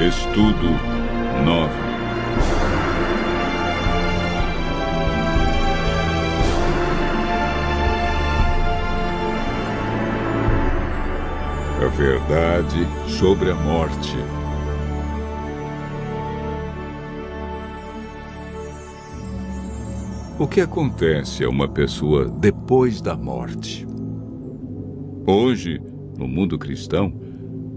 Estudo 9. A verdade sobre a morte. O que acontece a uma pessoa depois da morte? Hoje, no mundo cristão,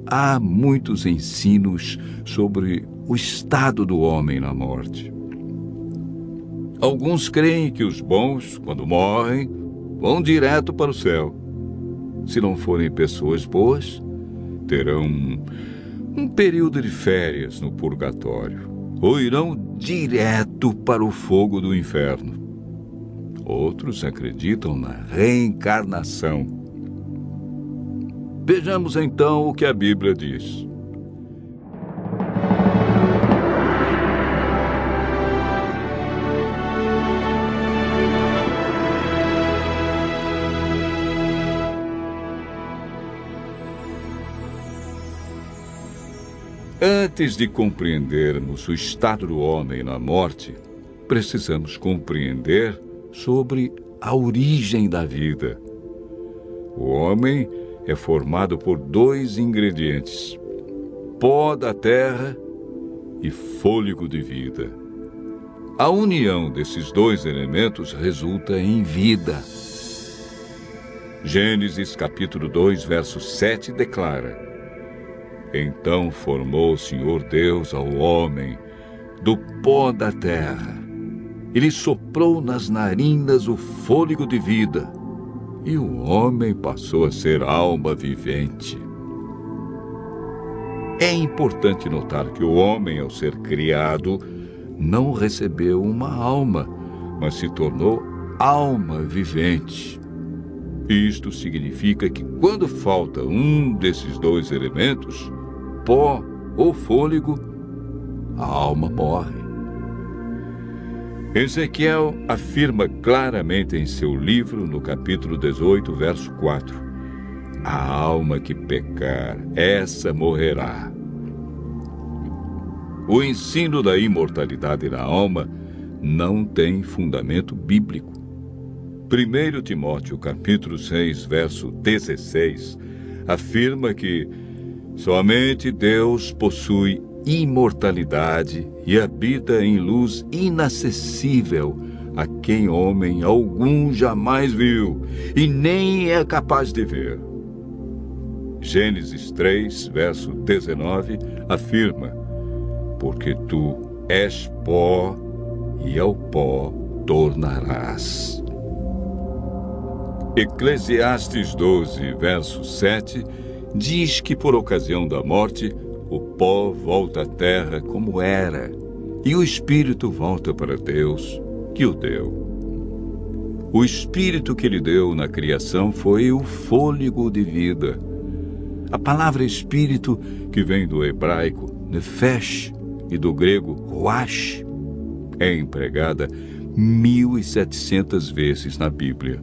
há muitos ensinos sobre o estado do homem na morte. Alguns creem que os bons, quando morrem, vão direto para o céu. Se não forem pessoas boas, terão um período de férias no purgatório, ou irão direto para o fogo do inferno. Outros acreditam na reencarnação. Vejamos então o que a Bíblia diz. Antes de compreendermos o estado do homem na morte, precisamos compreender sobre a origem da vida. O homem é formado por 2 ingredientes: pó da terra e fôlego de vida. A união desses 2 elementos resulta em vida. Gênesis capítulo 2, verso 7 declara: Então formou o Senhor Deus ao homem do pó da terra. Ele soprou nas narinas o fôlego de vida, e o homem passou a ser alma vivente. É importante notar que o homem, ao ser criado, não recebeu uma alma, mas se tornou alma vivente. Isto significa que quando falta um desses 2 elementos, pó ou fôlego, a alma morre. Ezequiel afirma claramente em seu livro, no capítulo 18, verso 4, a alma que pecar, essa morrerá. O ensino da imortalidade da alma não tem fundamento bíblico. 1 Timóteo, capítulo 6, verso 16, afirma que somente Deus possui imortalidade e habita em luz inacessível, a quem homem algum jamais viu e nem é capaz de ver. Gênesis 3, verso 19, afirma: Porque tu és pó e ao pó tornarás. Eclesiastes 12, verso 7, diz que por ocasião da morte, o pó volta à terra como era, e o espírito volta para Deus, que o deu. O espírito que ele deu na criação foi o fôlego de vida. A palavra espírito, que vem do hebraico nefesh e do grego ruach, é empregada 1.700 vezes na Bíblia.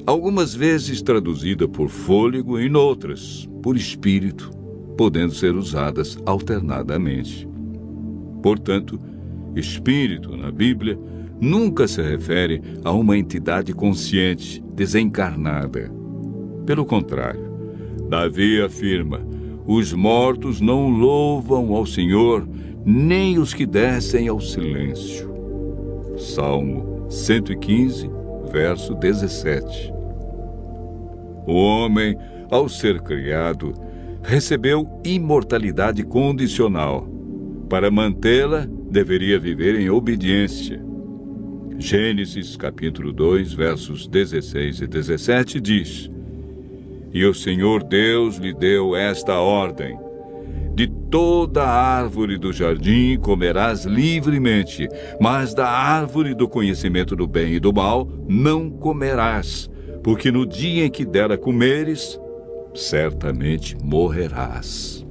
Algumas vezes traduzida por fôlego e noutras por espírito, podendo ser usadas alternadamente. Portanto, espírito na Bíblia nunca se refere a uma entidade consciente, desencarnada. Pelo contrário, Davi afirma: os mortos não louvam ao Senhor, nem os que descem ao silêncio. Salmo 115, verso 17. O homem, ao ser criado, recebeu imortalidade condicional. Para mantê-la, deveria viver em obediência. Gênesis capítulo 2, versos 16 e 17 diz: E o Senhor Deus lhe deu esta ordem: De toda a árvore do jardim comerás livremente, mas da árvore do conhecimento do bem e do mal não comerás, porque no dia em que dela comeres, certamente morrerás.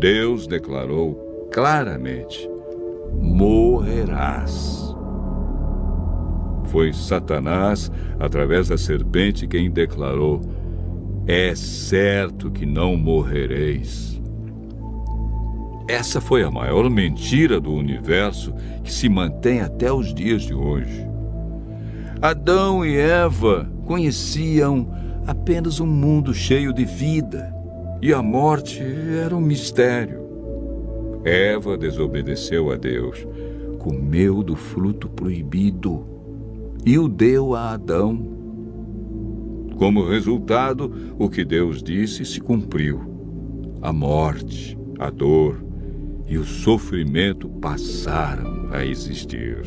Deus declarou claramente: morrerás. Foi Satanás, através da serpente, quem declarou: é certo que não morrereis. Essa foi a maior mentira do universo que se mantém até os dias de hoje. Adão e Eva conheciam apenas um mundo cheio de vida, e a morte era um mistério. Eva desobedeceu a Deus, comeu do fruto proibido e o deu a Adão. Como resultado, o que Deus disse se cumpriu. A morte, a dor e o sofrimento passaram a existir.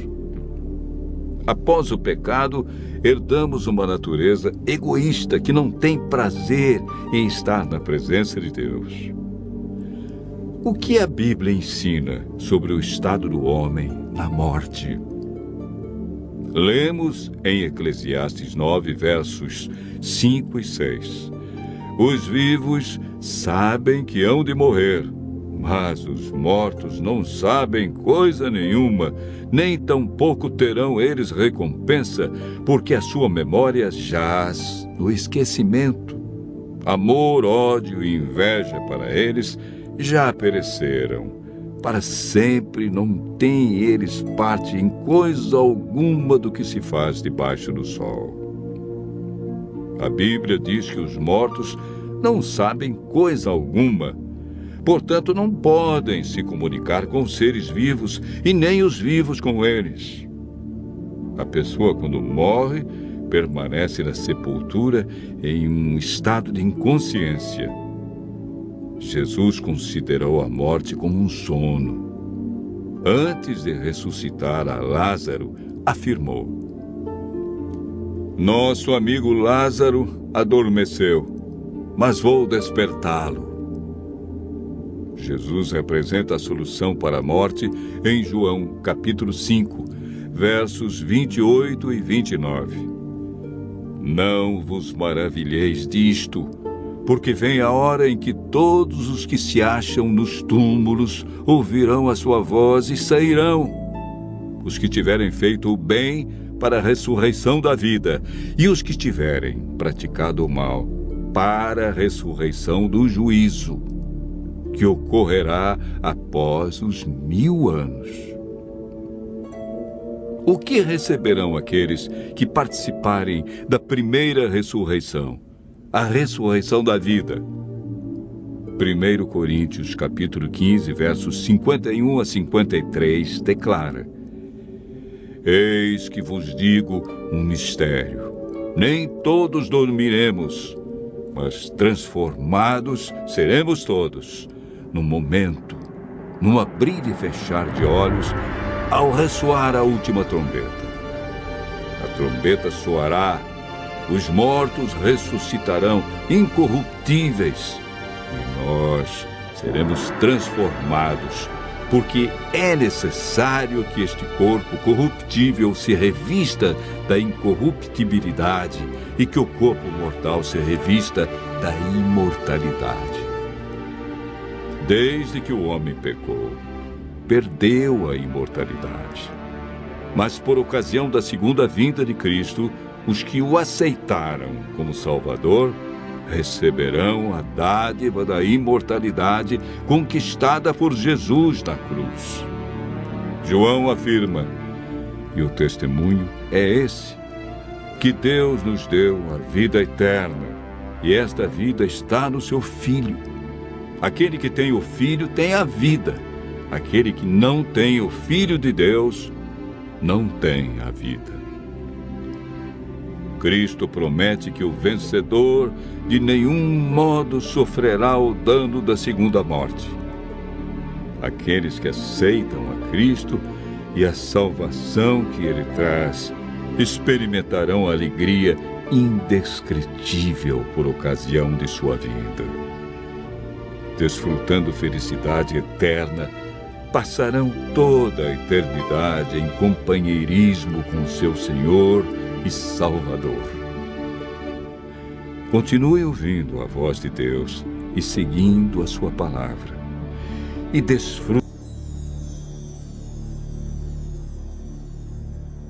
Após o pecado, herdamos uma natureza egoísta que não tem prazer em estar na presença de Deus. O que a Bíblia ensina sobre o estado do homem na morte? Lemos em Eclesiastes 9, versos 5 e 6. Os vivos sabem que hão de morrer, mas os mortos não sabem coisa nenhuma, nem tampouco terão eles recompensa, porque a sua memória jaz no esquecimento. Amor, ódio e inveja para eles já pereceram. Para sempre não têm eles parte em coisa alguma do que se faz debaixo do sol. A Bíblia diz que os mortos não sabem coisa alguma, portanto não podem se comunicar com os seres vivos e nem os vivos com eles. A pessoa, quando morre, permanece na sepultura em um estado de inconsciência. Jesus considerou a morte como um sono. Antes de ressuscitar a Lázaro, afirmou: Nosso amigo Lázaro adormeceu, mas vou despertá-lo. Jesus representa a solução para a morte em João, capítulo 5, versos 28 e 29. Não vos maravilheis disto, porque vem a hora em que todos os que se acham nos túmulos ouvirão a sua voz e sairão. Os que tiverem feito o bem para a ressurreição da vida, e os que tiverem praticado o mal para a ressurreição do juízo, que ocorrerá após os 1000 anos. O que receberão aqueles que participarem da primeira ressurreição, a ressurreição da vida? 1 Coríntios, capítulo 15, versos 51 a 53, declara: Eis que vos digo um mistério. Nem todos dormiremos, mas transformados seremos todos, num momento, num abrir e fechar de olhos, ao ressoar a última trombeta. A trombeta soará, os mortos ressuscitarão incorruptíveis, e nós seremos transformados, porque é necessário que este corpo corruptível se revista da incorruptibilidade e que o corpo mortal se revista da imortalidade. Desde que o homem pecou, perdeu a imortalidade. Mas por ocasião da segunda vinda de Cristo, os que o aceitaram como Salvador receberão a dádiva da imortalidade conquistada por Jesus na cruz. João afirma, e o testemunho é esse, que Deus nos deu a vida eterna, e esta vida está no seu Filho. Aquele que tem o Filho tem a vida. Aquele que não tem o Filho de Deus não tem a vida. Cristo promete que o vencedor de nenhum modo sofrerá o dano da segunda morte. Aqueles que aceitam a Cristo e a salvação que Ele traz experimentarão alegria indescritível por ocasião de sua vinda. Desfrutando felicidade eterna, passarão toda a eternidade em companheirismo com seu Senhor e Salvador. Continue ouvindo a voz de Deus e seguindo a sua palavra, e desfrute